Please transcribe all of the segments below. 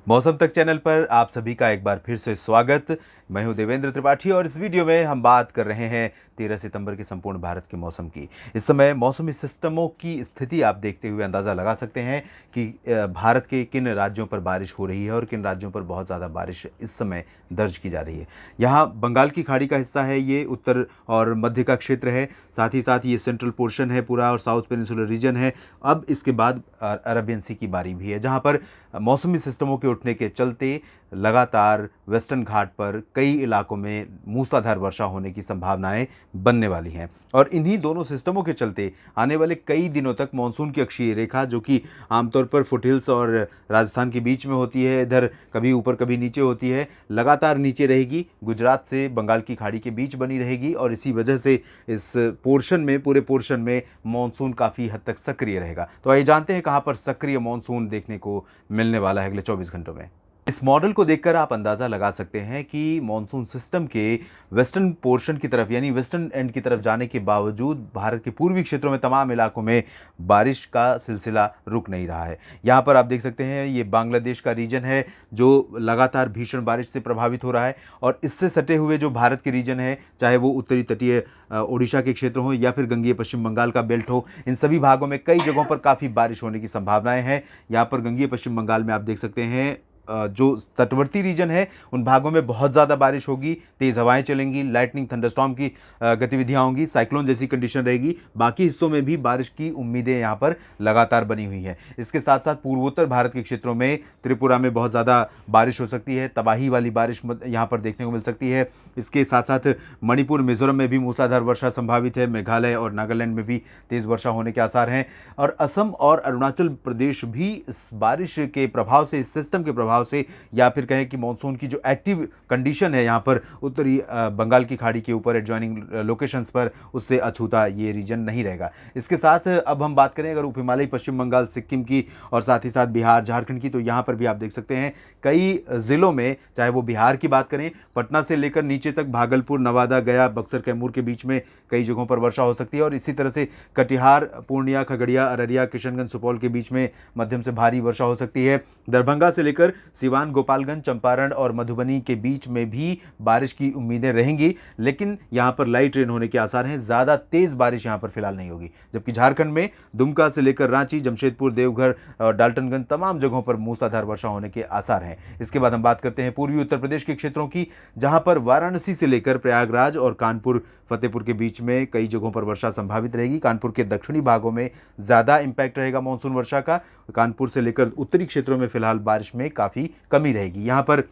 मौसम तक चैनल पर आप सभी का एक बार फिर से स्वागत। मैं हूं देवेंद्र त्रिपाठी और इस वीडियो में हम बात कर रहे हैं 13 सितंबर के संपूर्ण भारत के मौसम की। इस समय मौसमी सिस्टमों की स्थिति आप देखते हुए अंदाज़ा लगा सकते हैं कि भारत के किन राज्यों पर बारिश हो रही है और किन राज्यों पर बहुत ज़्यादा बारिश इस समय दर्ज की जा रही है। यहाँ बंगाल की खाड़ी का हिस्सा है, ये उत्तर और मध्य का क्षेत्र है, साथ ही साथ ये सेंट्रल पोर्शन है पूरा और साउथ पेनिनसुलर रीजन है। अब इसके बाद अरबियन सी की बारी भी है, जहाँ पर मौसमी सिस्टमों के उठने के चलते लगातार वेस्टर्न घाट पर कई इलाकों में मूसलाधार वर्षा होने की संभावनाएं बनने वाली हैं। और इन्हीं दोनों सिस्टमों के चलते आने वाले कई दिनों तक मानसून की अक्षीय रेखा, जो कि आमतौर पर फुटहिल्स और राजस्थान के बीच में होती है, इधर कभी ऊपर कभी नीचे होती है, लगातार नीचे रहेगी, गुजरात से बंगाल की खाड़ी के बीच बनी रहेगी। और इसी वजह से इस पोर्शन में, पूरे पोर्शन में मानसून काफ़ी हद तक सक्रिय रहेगा। तो आइए जानते हैं कहाँ पर सक्रिय मानसून देखने को मिलने वाला है अगले 24 घंटों में। इस मॉडल को देखकर आप अंदाज़ा लगा सकते हैं कि मॉनसून सिस्टम के वेस्टर्न पोर्शन की तरफ, यानी वेस्टर्न एंड की तरफ जाने के बावजूद भारत के पूर्वी क्षेत्रों में तमाम इलाकों में बारिश का सिलसिला रुक नहीं रहा है। यहाँ पर आप देख सकते हैं ये बांग्लादेश का रीजन है जो लगातार भीषण बारिश से प्रभावित हो रहा है। और इससे सटे हुए जो भारत के रीजन है, चाहे वो उत्तरी तटीय ओडिशा के क्षेत्र हो या फिर गंगीय पश्चिम बंगाल का बेल्ट हो, इन सभी भागों में कई जगहों पर काफ़ी बारिश होने की संभावनाएं हैं। यहाँ पर गंगीय पश्चिम बंगाल में आप देख सकते हैं जो तटवर्ती रीजन है उन भागों में बहुत ज़्यादा बारिश होगी, तेज़ हवाएं चलेंगी, लाइटनिंग थंडरस्टॉर्म की गतिविधियां होंगी, साइक्लोन जैसी कंडीशन रहेगी। बाकी हिस्सों में भी बारिश की उम्मीदें यहाँ पर लगातार बनी हुई हैं। इसके साथ साथ पूर्वोत्तर भारत के क्षेत्रों में त्रिपुरा में बहुत ज़्यादा बारिश हो सकती है, तबाही वाली बारिश यहाँ पर देखने को मिल सकती है। इसके साथ साथ मणिपुर, मिजोरम में भी मूसलाधार वर्षा संभावित है। मेघालय और नागालैंड में भी तेज़ वर्षा होने के आसार हैं। और असम और अरुणाचल प्रदेश भी इस बारिश के प्रभाव से, इस सिस्टम के प्रभाव से, या फिर कहें कि मानसून की जो एक्टिव कंडीशन है यहाँ पर उत्तरी बंगाल की खाड़ी के ऊपर एडजॉइनिंग लोकेशंस पर, उससे अछूता ये रीजन नहीं रहेगा। इसके साथ अब हम बात करें अगर उप हिमालयी पश्चिम बंगाल, सिक्किम की और साथ ही साथ बिहार, झारखंड की, तो यहाँ पर भी आप देख सकते हैं कई ज़िलों में, चाहे वो बिहार की बात करें, पटना से लेकर नीचे तक भागलपुर, नवादा, गया, बक्सर, कैमूर के बीच में कई जगहों पर वर्षा हो सकती है। और इसी तरह से कटिहार, पूर्णिया, खगड़िया, अररिया, किशनगंज, सुपौल के बीच में मध्यम से भारी वर्षा हो सकती है। दरभंगा से लेकर सिवान, गोपालगंज, चंपारण और मधुबनी के बीच में भी बारिश की उम्मीदें रहेंगी, लेकिन यहां पर लाइट रेन होने के आसार हैं। ज़्यादा तेज़ बारिश यहां पर फिलहाल नहीं होगी। जबकि झारखंड में दुमका से लेकर रांची, जमशेदपुर, देवघर और डाल्टनगंज तमाम जगहों पर मूसलाधार वर्षा होने के आसार हैं। इसके बाद हम बात करते हैं पूर्वी उत्तर प्रदेश के क्षेत्रों की, जहां पर वाराणसी से लेकर प्रयागराज और कानपुर, फतेहपुर के बीच में कई जगहों पर वर्षा संभावित रहेगी। कानपुर के दक्षिणी भागों में ज़्यादा इंपैक्ट रहेगा मानसून वर्षा का। कानपुर से लेकर उत्तरी क्षेत्रों में फिलहाल बारिश में काफ़ी कमी रहेगी। यहाँ पर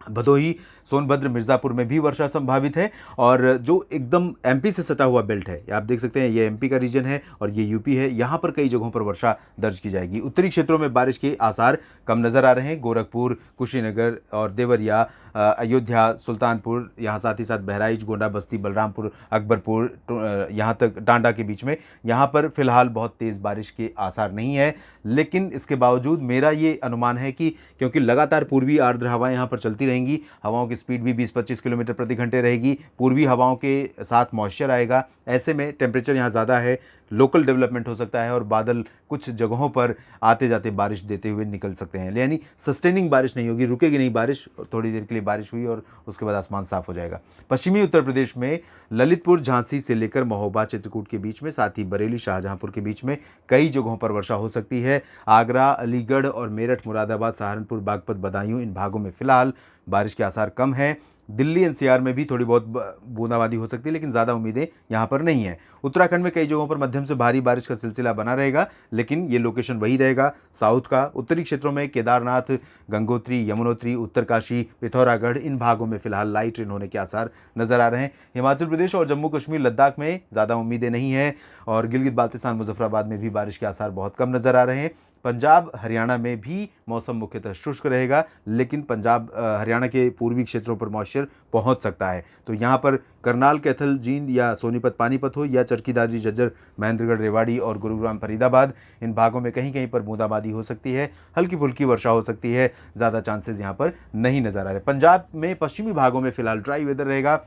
भदोही, सोनभद्र, मिर्ज़ापुर में भी वर्षा संभावित है। और जो एकदम एमपी से सटा हुआ बेल्ट है, आप देख सकते हैं ये एमपी का रीजन है और ये यूपी है, यहाँ पर कई जगहों पर वर्षा दर्ज की जाएगी। उत्तरी क्षेत्रों में बारिश के आसार कम नज़र आ रहे हैं। गोरखपुर, कुशीनगर और देवरिया, अयोध्या, सुल्तानपुर, यहाँ साथ ही साथ बहराइच, गोंडा, बस्ती, बलरामपुर, अकबरपुर, यहाँ तक टांडा के बीच में, यहाँ पर फिलहाल बहुत तेज़ बारिश के आसार नहीं है। लेकिन इसके बावजूद मेरा ये अनुमान है कि क्योंकि लगातार पूर्वी आर्द्र हवाएं यहाँ पर चलती रहेंगी, हवाओं की स्पीड भी 20-25 किलोमीटर प्रति घंटे रहेगी, पूर्वी हवाओं के साथ मॉइस्चर आएगा, ऐसे में टेम्परेचर यहाँ ज़्यादा है, लोकल डेवलपमेंट हो सकता है और बादल कुछ जगहों पर आते जाते बारिश देते हुए निकल सकते हैं। यानी सस्टेनिंग बारिश नहीं होगी, रुकेगी नहीं बारिश, थोड़ी देर के लिए बारिश हुई और उसके बाद आसमान साफ हो जाएगा। पश्चिमी उत्तर प्रदेश में ललितपुर, झांसी से लेकर महोबा, चित्रकूट के बीच में, साथ ही बरेली, शाहजहांपुर के बीच में कई जगहों पर वर्षा हो सकती है। आगरा, अलीगढ़ और मेरठ, मुरादाबाद, सहारनपुर, बागपत, बदायूं, इन भागों में फिलहाल बारिश के आसार कम हैं। दिल्ली एनसीआर में भी थोड़ी बहुत बूंदाबांदी हो सकती है, लेकिन ज़्यादा उम्मीदें यहाँ पर नहीं है। उत्तराखंड में कई जगहों पर मध्यम से भारी बारिश का सिलसिला बना रहेगा, लेकिन ये लोकेशन वही रहेगा साउथ का। उत्तरी क्षेत्रों में केदारनाथ, गंगोत्री, यमुनोत्री, उत्तरकाशी, पिथौरागढ़, इन भागों में फिलहाल लाइट रेन होने के आसार नजर आ रहे हैं। हिमाचल प्रदेश और जम्मू कश्मीर, लद्दाख में ज़्यादा उम्मीदें नहीं हैं और गिलगित बाल्तिस्तान, मुजफ्फराबाद में भी बारिश के आसार बहुत कम नजर आ रहे हैं। पंजाब, हरियाणा में भी मौसम मुख्यतः शुष्क रहेगा, लेकिन पंजाब, हरियाणा के पूर्वी क्षेत्रों पर मॉइस्चर पहुंच सकता है। तो यहाँ पर करनाल, कैथल, जींद या सोनीपत, पानीपत हो या चरखी दादरी, झज्जर, महेंद्रगढ़, रेवाड़ी और गुरुग्राम, फरीदाबाद, इन भागों में कहीं कहीं पर बूंदाबांदी हो सकती है, हल्की फुल्की वर्षा हो सकती है, ज़्यादा चांसेस यहाँ पर नहीं नजर आ रहे। पंजाब में पश्चिमी भागों में फिलहाल ड्राई वेदर रहेगा।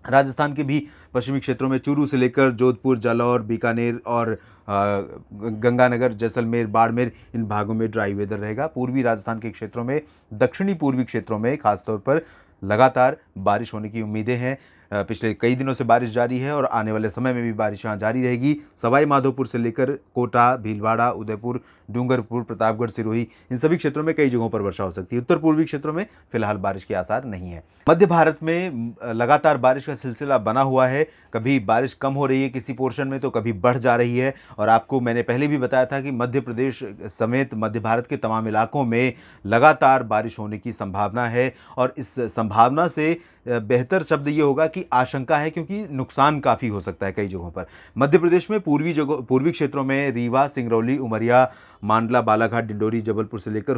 राजस्थान के भी पश्चिमी क्षेत्रों में चूरू से लेकर जोधपुर, जालौर, बीकानेर और गंगानगर, जैसलमेर, बाड़मेर, इन भागों में ड्राई वेदर रहेगा। पूर्वी राजस्थान के क्षेत्रों में, दक्षिणी पूर्वी क्षेत्रों में खासतौर पर लगातार बारिश होने की उम्मीदें हैं। पिछले कई दिनों से बारिश जारी है और आने वाले समय में भी बारिश यहाँ जारी रहेगी। सवाई माधोपुर से लेकर कोटा, भीलवाड़ा, उदयपुर, डूंगरपुर, प्रतापगढ़, सिरोही, इन सभी क्षेत्रों में कई जगहों पर वर्षा हो सकती है। उत्तर पूर्वी क्षेत्रों में फिलहाल बारिश के आसार नहीं है। मध्य भारत में लगातार बारिश का सिलसिला बना हुआ है। कभी बारिश कम हो रही है किसी पोर्शन में तो कभी बढ़ जा रही है। और आपको मैंने पहले भी बताया था कि मध्य प्रदेश समेत मध्य भारत के तमाम इलाकों में लगातार बारिश होने की संभावना है। और इस संभावना से बेहतर शब्द ये होगा कि आशंका है, क्योंकि नुकसान काफ़ी हो सकता है कई जगहों पर। मध्य प्रदेश में पूर्वी क्षेत्रों में रीवा, सिंगरौली, उमरिया, मांडला, बालाघाट, डिंडोरी, जबलपुर से लेकर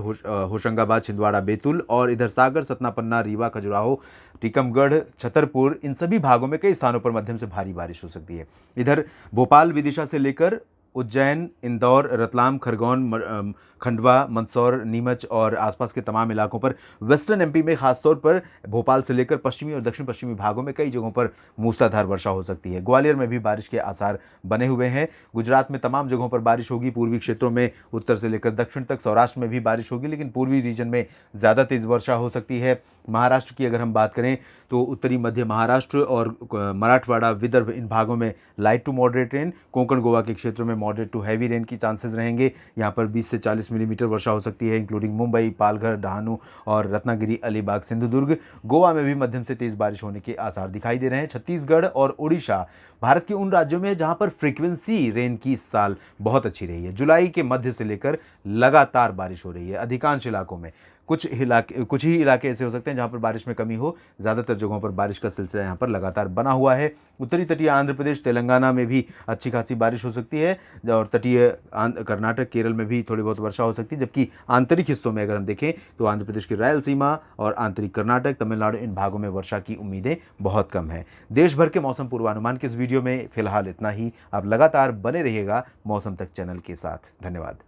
होशंगाबाद, छिंदवाड़ा, बैतूल और इधर सागर, सतना, पन्ना, रीवा, खजुराहो, टीकमगढ़, छतरपुर, इन सभी भागों में कई स्थानों पर मध्यम से भारी बारिश हो सकती है। इधर भोपाल, विदिशा से लेकर उज्जैन, इंदौर, रतलाम, खरगोन, खंडवा, मंदसौर, नीमच और आसपास के तमाम इलाकों पर, वेस्टर्न एमपी में खासतौर पर भोपाल से लेकर पश्चिमी और दक्षिण पश्चिमी भागों में कई जगहों पर मूसलाधार वर्षा हो सकती है। ग्वालियर में भी बारिश के आसार बने हुए हैं। गुजरात में तमाम जगहों पर बारिश होगी। पूर्वी क्षेत्रों में उत्तर से लेकर दक्षिण तक, सौराष्ट्र में भी बारिश होगी, लेकिन पूर्वी रीजन में ज़्यादा तेज़ वर्षा हो सकती है। महाराष्ट्र की अगर हम बात करें तो उत्तरी मध्य महाराष्ट्र और मराठवाड़ा, विदर्भ, इन भागों में light to moderate rain, Konkan Goa के क्षेत्रों में मॉडरेट टू हैवी रेन की चांसेस रहेंगे। यहाँ पर 20 से 40 मिलीमीटर वर्षा हो सकती है, इंक्लूडिंग मुंबई, पालघर, डहानू और रत्नागिरी, अलीबाग, सिंधुदुर्ग। गोवा में भी मध्यम से तेज बारिश होने के आसार दिखाई दे रहे हैं। छत्तीसगढ़ और उड़ीसा भारत के उन राज्यों में जहां पर फ्रीक्वेंसी रेन की इस साल बहुत अच्छी रही है। जुलाई के मध्य से लेकर लगातार बारिश हो रही है अधिकांश इलाकों में। कुछ ही इलाके ऐसे हो सकते हैं जहां पर बारिश में कमी हो। ज़्यादातर जगहों पर बारिश का सिलसिला यहाँ पर लगातार बना हुआ है। उत्तरी तटीय आंध्र प्रदेश, तेलंगाना में भी अच्छी खासी बारिश हो सकती है और तटीय कर्नाटक, केरल में भी थोड़ी बहुत वर्षा हो सकती है। जबकि आंतरिक हिस्सों में अगर हम देखें तो आंध्र प्रदेश की रायलसीमा और आंतरिक कर्नाटक, तमिलनाडु, इन भागों में वर्षा की उम्मीदें बहुत कम है। देश भर के मौसम पूर्वानुमान के इस वीडियो में फिलहाल इतना ही। आप लगातार बने रहिएगा मौसम तक चैनल के साथ। धन्यवाद।